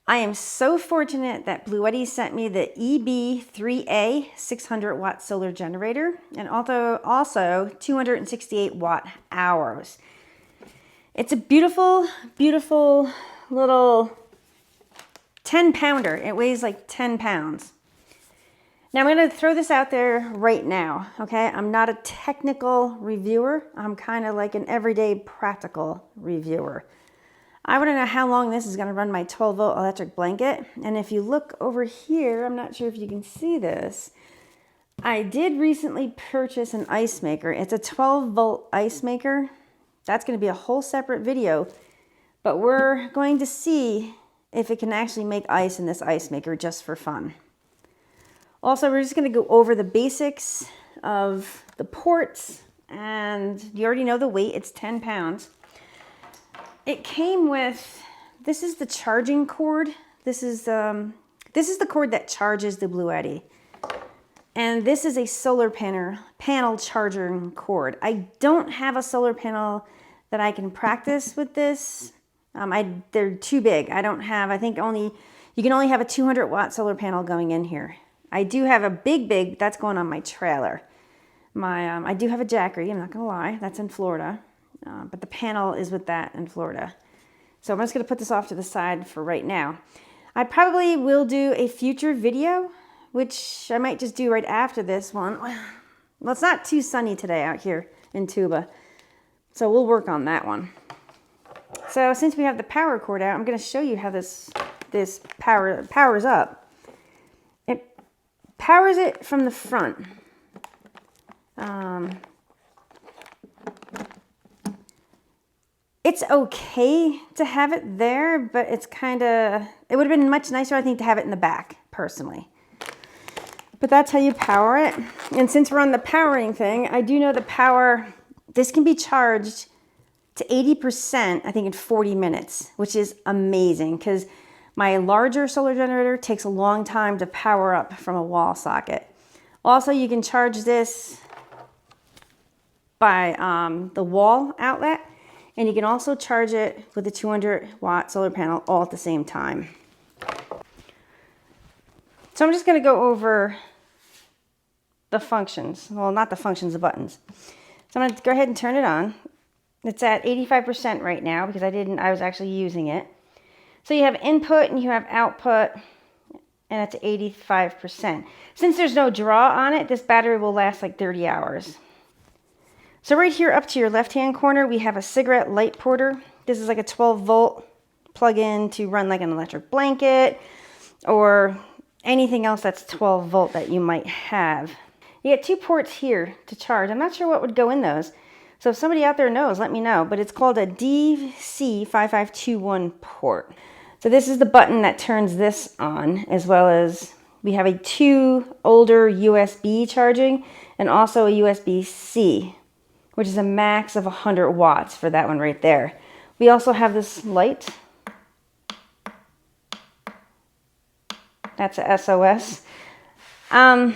I am so fortunate that Bluetti sent me the EB3A 600 watt solar generator and also 268 watt hours. It's a beautiful, beautiful little 10 pounder. It weighs like 10 pounds. Now I'm going to throw this out there right now, okay? I'm not a technical reviewer. I'm kind of like an everyday practical reviewer. I want to know how long this is going to run my 12 volt electric blanket. And if you look over here, I'm not sure if you can see this. I did recently purchase an ice maker. It's a 12 volt ice maker. That's going to be a whole separate video. But we're going to see if it can actually make ice in this ice maker just for fun. Also, we're just going to go over the basics of the ports. And you already know the weight. It's 10 pounds. It came with, this is the charging cord. This is the cord that charges the Bluetti. And this is a solar panel charging cord. I don't have a solar panel that I can practice with this. They're too big. I think you can only have a 200 watt solar panel going in here. I do have a big, that's going on my trailer. I do have a Jackery, I'm not gonna lie, that's in Florida. But the panel is with that in Florida. So I'm just going to put this off to the side for right now. I probably will do a future video, which I might just do right after this one. Well, it's not too sunny today out here in Tuba, so we'll work on that one. So since we have the power cord out, I'm going to show you how this powers up. It powers it from the front. It's okay to have it there, but it would have been much nicer, I think, to have it in the back, personally. But that's how you power it. And since we're on the powering thing, I do know the power, this can be charged to 80%, I think, in 40 minutes, which is amazing because my larger solar generator takes a long time to power up from a wall socket. Also, you can charge this by the wall outlet. And you can also charge it with a 200 watt solar panel all at the same time. So I'm just going to go over the functions. Well, not the functions, the buttons. So I'm going to go ahead and turn it on. It's at 85% right now because I was actually using it. So you have input and you have output, and it's 85%. Since there's no draw on it, this battery will last like 30 hours. So right here up to your left-hand corner, we have a cigarette light porter. This is like a 12 volt plug-in to run like an electric blanket or anything else that's 12 volt that you might have. You get two ports here to charge. I'm not sure what would go in those. So if somebody out there knows, let me know. But it's called a DC5521 port. So this is the button that turns this on, as well as we have two older USB charging and also a USB-C, which is a max of 100 watts for that one right there. We also have this light. That's a SOS. I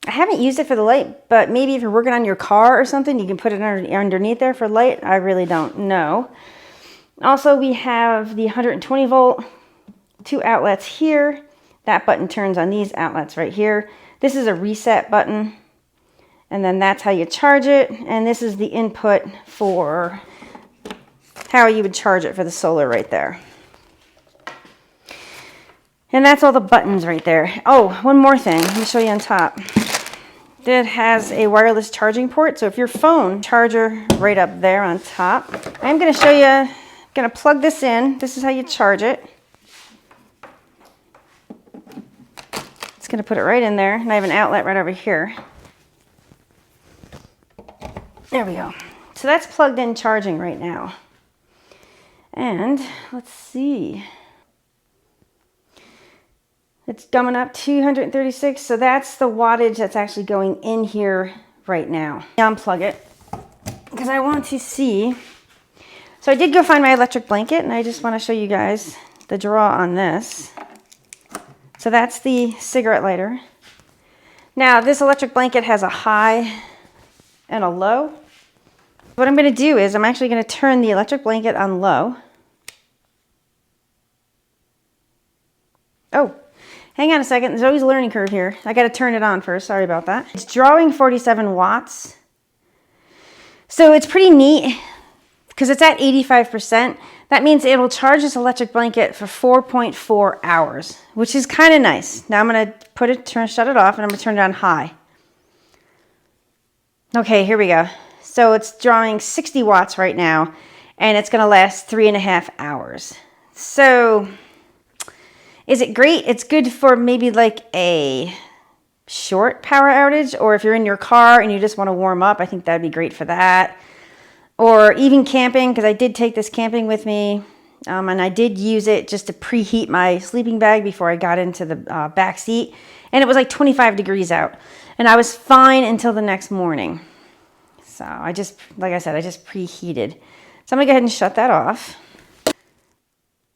haven't used it for the light, but maybe if you're working on your car or something, you can put it underneath there for light. I really don't know. Also, we have the 120 volt, two outlets here. That button turns on these outlets right here. This is a reset button. And then that's how you charge it. And this is the input for how you would charge it for the solar right there. And that's all the buttons right there. Oh, one more thing. Let me show you on top. It has a wireless charging port. So if your phone charger right up there on top. I'm going to show you, I'm going to plug this in. This is how you charge it. It's going to put it right in there. And I have an outlet right over here. There we go. So that's plugged in charging right now. And let's see. It's coming up 236. So that's the wattage that's actually going in here right now. Unplug it because I want to see. So I did go find my electric blanket and I just want to show you guys the draw on this. So that's the cigarette lighter. Now this electric blanket has a high and a low. What I'm going to do is I'm actually going to turn the electric blanket on low. Oh, hang on a second. There's always a learning curve here. I got to turn it on first. Sorry about that. It's drawing 47 watts. So it's pretty neat because it's at 85%. That means it will charge this electric blanket for 4.4 hours, which is kind of nice. Now I'm going to shut it off, and I'm going to turn it on high. Okay, here we go. So it's drawing 60 watts right now, and it's going to last 3.5 hours. So is it great? It's good for maybe like a short power outage, or if you're in your car and you just want to warm up, I think that'd be great for that. Or even camping, because I did take this camping with me, and I did use it just to preheat my sleeping bag before I got into the back seat, and it was like 25 degrees out, and I was fine until the next morning. So like I said, I just preheated. So I'm gonna go ahead and shut that off.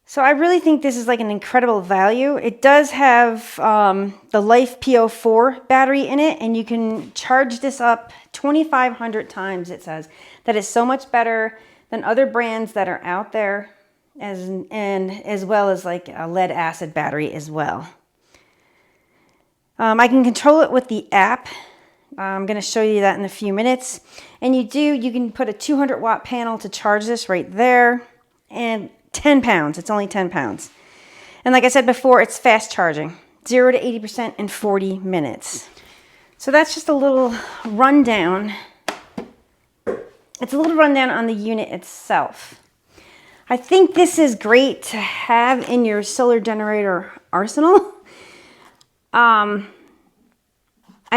So I really think this is like an incredible value. It does have the Life PO4 battery in it, and you can charge this up 2,500 times, it says. That is so much better than other brands that are out there, as well as like a lead acid battery as well. I can control it with the app. I'm going to show you that in a few minutes. And you can put a 200 watt panel to charge this right there, and 10 pounds. It's only 10 pounds. And like I said before, it's fast charging, 0 to 80% in 40 minutes. So that's just a little rundown. It's a little rundown on the unit itself. I think this is great to have in your solar generator arsenal. I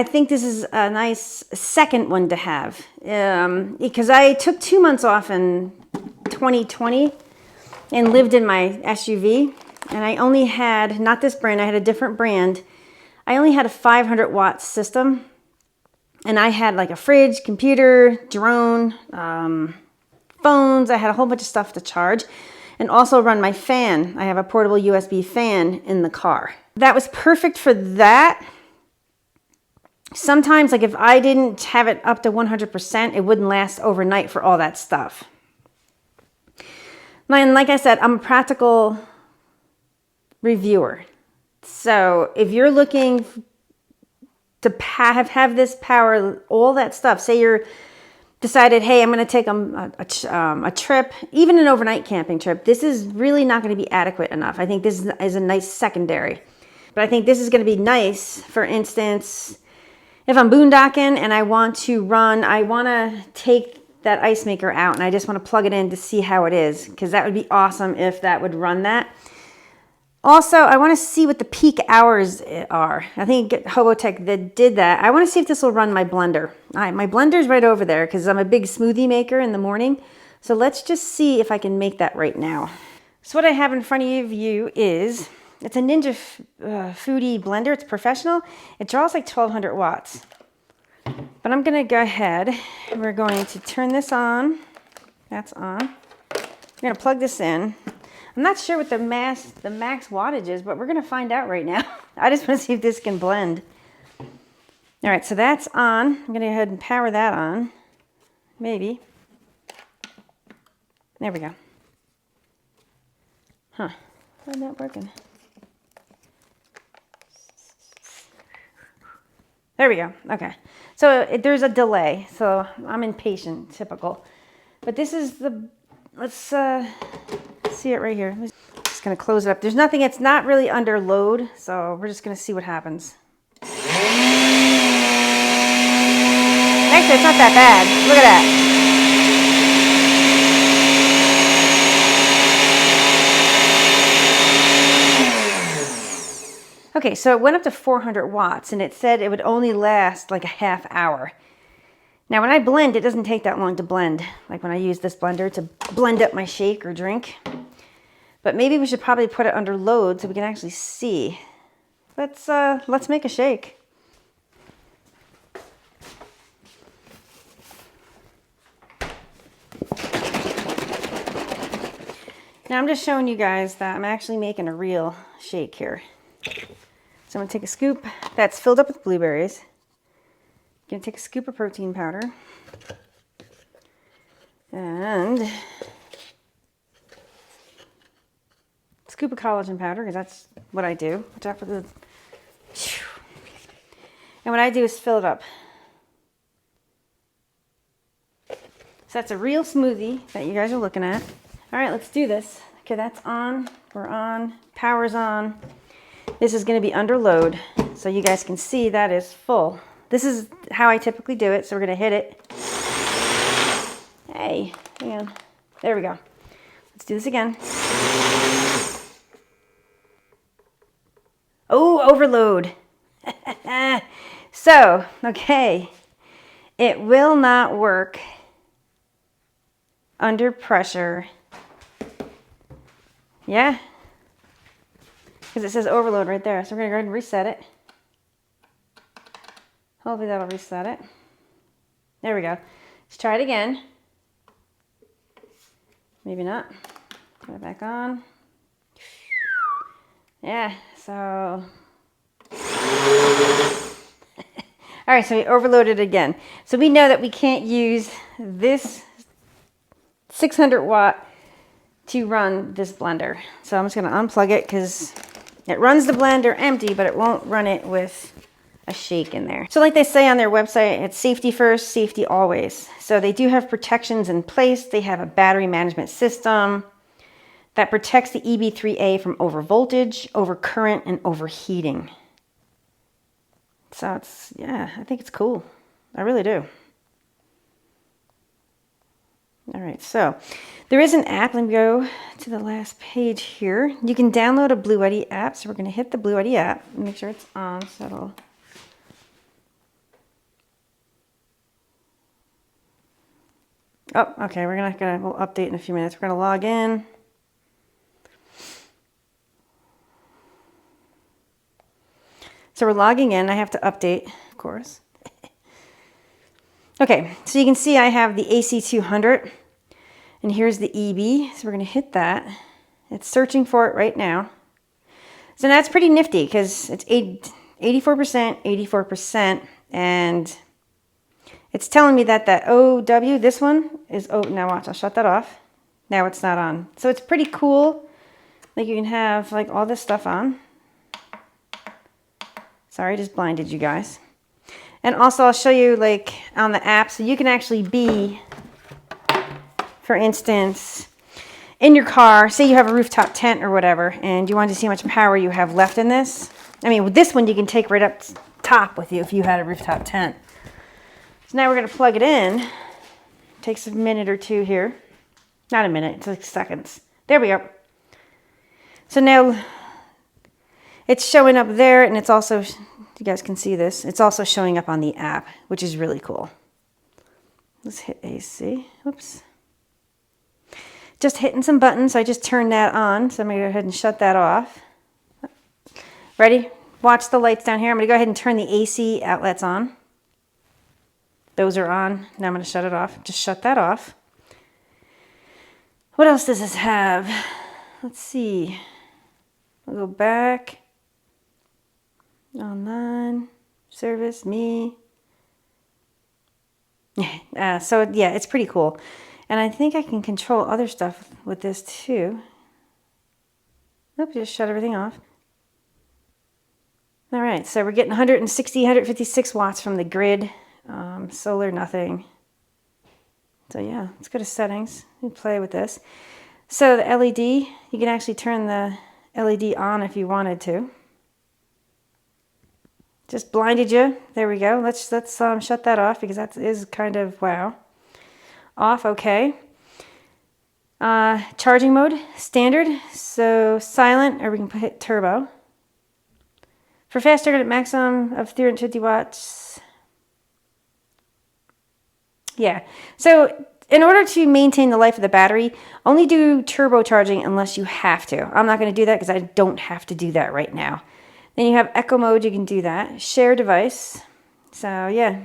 think this is a nice second one to have, because I took 2 months off in 2020 and lived in my SUV, and I only had, not this brand, I had a different brand. I only had a 500 watt system, and I had like a fridge, computer, drone, phones. I had a whole bunch of stuff to charge, and also run my fan. I have a portable USB fan in the car. That was perfect for that. Sometimes, like if I didn't have it up to 100%, it wouldn't last overnight for all that stuff. And like I said, I'm a practical reviewer. So if you're looking to have this power, all that stuff, say you're decided, hey, I'm going to take a trip, even an overnight camping trip, this is really not going to be adequate enough. I think this is a nice secondary. But I think this is going to be nice, for instance, if I'm boondocking and I want to take that ice maker out, and I just want to plug it in to see how it is, because that would be awesome if that would run that. Also, I want to see what the peak hours are. I think Hobotech that did that. I want to see if this will run my blender. All right, my blender's right over there because I'm a big smoothie maker in the morning. So let's just see if I can make that right now. So what I have in front of you is, it's a Ninja Foodie blender. It's professional. It draws like 1,200 watts. But I'm going to go ahead, we're going to turn this on. That's on. We're going to plug this in. I'm not sure what the max wattage is, but we're going to find out right now. I just want to see if this can blend. All right, so that's on. I'm going to go ahead and power that on. Maybe. There we go. Huh. Why not working? There we go. Okay. So there's a delay. So I'm impatient, typical. But this is let's see it right here. I'm just going to close it up. There's nothing, it's not really under load. So we're just going to see what happens. Actually, it's not that bad. Look at that. Okay, so it went up to 400 watts, and it said it would only last like a half hour. Now, when I blend, it doesn't take that long to blend, like when I use this blender to blend up my shake or drink. But maybe we should probably put it under load so we can actually see. Let's make a shake. Now, I'm just showing you guys that I'm actually making a real shake here. So I'm going to take a scoop that's filled up with blueberries. I'm going to take a scoop of protein powder. And it's scoop of collagen powder, because that's what I do. Watch out for the... And what I do is fill it up. So that's a real smoothie that you guys are looking at. All right, let's do this. Okay, that's on. We're on. Power's on. This is going to be under load, so you guys can see that is full. This is how I typically do it, so we're going to hit it. Hey, hang on. There we go. Let's do this again. Oh, overload. So, okay. It will not work under pressure. Yeah. Because it says overload right there. So we're going to go ahead and reset it. Hopefully that'll reset it. There we go. Let's try it again. Maybe not. Put it back on. Yeah, so... All right, so we overloaded again. So we know that we can't use this 600 watt to run this blender. So I'm just gonna unplug it because it runs the blender empty, but it won't run it with a shake in there. So like they say on their website, it's safety first, safety always. So they do have protections in place. They have a battery management system that protects the EB3A from overvoltage, overcurrent, and overheating. So it's, yeah, I think it's cool. I really do. All right, so there is an app. Let me go to the last page here. You can download a Bluetti app. So we're going to hit the Bluetti app and make sure it's on. So it'll... Oh, okay, we'll update in a few minutes. We're going to log in. So we're logging in. I have to update, of course. Okay, so you can see I have the AC200, and here's the EB. So we're going to hit that. It's searching for it right now. So that's pretty nifty because it's 84%, 84%, and it's telling me that that OW, this one, is, oh, now watch, I'll shut that off. Now it's not on. So it's pretty cool. Like you can have like all this stuff on. Sorry, I just blinded you guys. And also I'll show you like on the app, so you can actually be, for instance, in your car, say you have a rooftop tent or whatever, and you want to see how much power you have left in this. I mean, with this one you can take right up top with you if you had a rooftop tent. So now we're going to plug it in. It takes a minute or two here. Not a minute, it's like seconds. There we go. So now it's showing up there, and it's also, you guys can see this, it's also showing up on the app, which is really cool. Let's hit AC. Oops. Just hitting some buttons, so I just turned that on. So I'm going to go ahead and shut that off. Ready? Watch the lights down here. I'm going to go ahead and turn the AC outlets on. Those are on. Now I'm going to shut it off. Just shut that off. What else does this have? Let's see. I'll go back. Online. Service. Me. So yeah, it's pretty cool. And I think I can control other stuff with this too. Nope, just shut everything off. All right, so we're getting 160, 156 watts from the grid. Solar, nothing. So yeah, let's go to settings and play with this. So the LED, you can actually turn the LED on if you wanted to. Just blinded you. There we go. Let's shut that off because that is kind of, wow. Off, okay. Charging mode, standard. So silent, or we can hit turbo. For fast charging at maximum of 350 watts. Yeah, so in order to maintain the life of the battery, only do turbocharging unless you have to. I'm not going to do that because I don't have to do that right now. Then you have eco mode, you can do that. Share device. So yeah,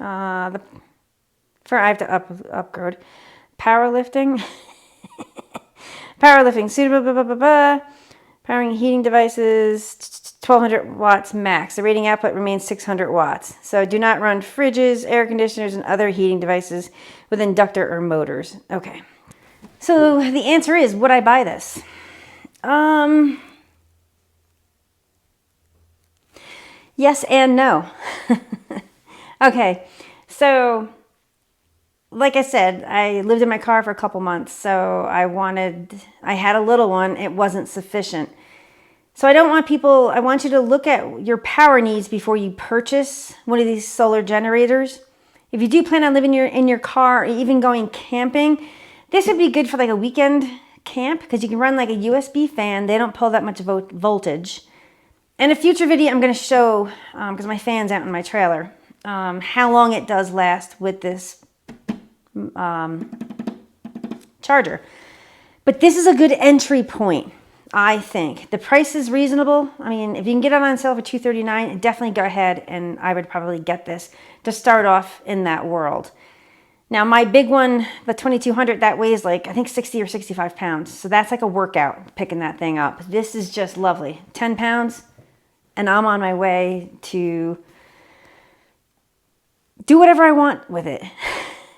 I have to upgrade. Powerlifting. Powerlifting, suitable, powering heating devices, 1200 watts max. The rating output remains 600 watts. So do not run fridges, air conditioners, and other heating devices with inductor or motors. Okay. So the answer is, would I buy this? Yes and no. Okay, so like I said, I lived in my car for a couple months, so I had a little one, it wasn't sufficient. So I want you to look at your power needs before you purchase one of these solar generators. If you do plan on living in your car or even going camping, this would be good for like a weekend camp because you can run like a USB fan. They don't pull that much voltage. In a future video, I'm going to show, because my fan's out in my trailer, how long it does last with this charger. But this is a good entry point, I think. The price is reasonable. I mean, if you can get it on sale for $239, definitely go ahead, and I would probably get this to start off in that world. Now, my big one, the 2200, that weighs like, I think 60 or 65 pounds. So that's like a workout picking that thing up. This is just lovely. 10 pounds, and I'm on my way to do whatever I want with it.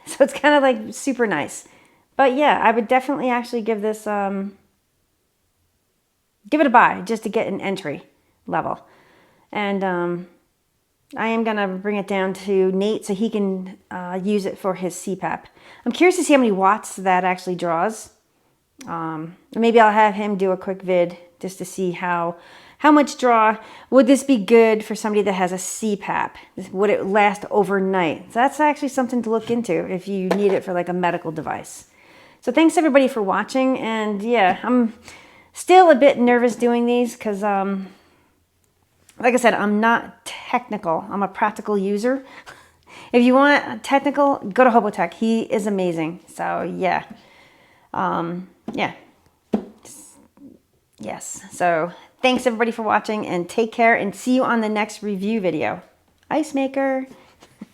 So it's kind of like super nice. But yeah, I would definitely actually give this, give it a buy just to get an entry level. And I am going to bring it down to Nate so he can use it for his CPAP. I'm curious to see how many watts that actually draws. Maybe I'll have him do a quick vid just to see how much draw. Would this be good for somebody that has a CPAP? Would it last overnight? So that's actually something to look into if you need it for like a medical device. So thanks everybody for watching. And yeah, I'm still a bit nervous doing these because like I said, I'm not technical. I'm a practical user. If you want technical, go to Hobotech. He is amazing. So yeah. Yeah. Yes. So thanks everybody for watching, and take care, and see you on the next review video. Ice maker.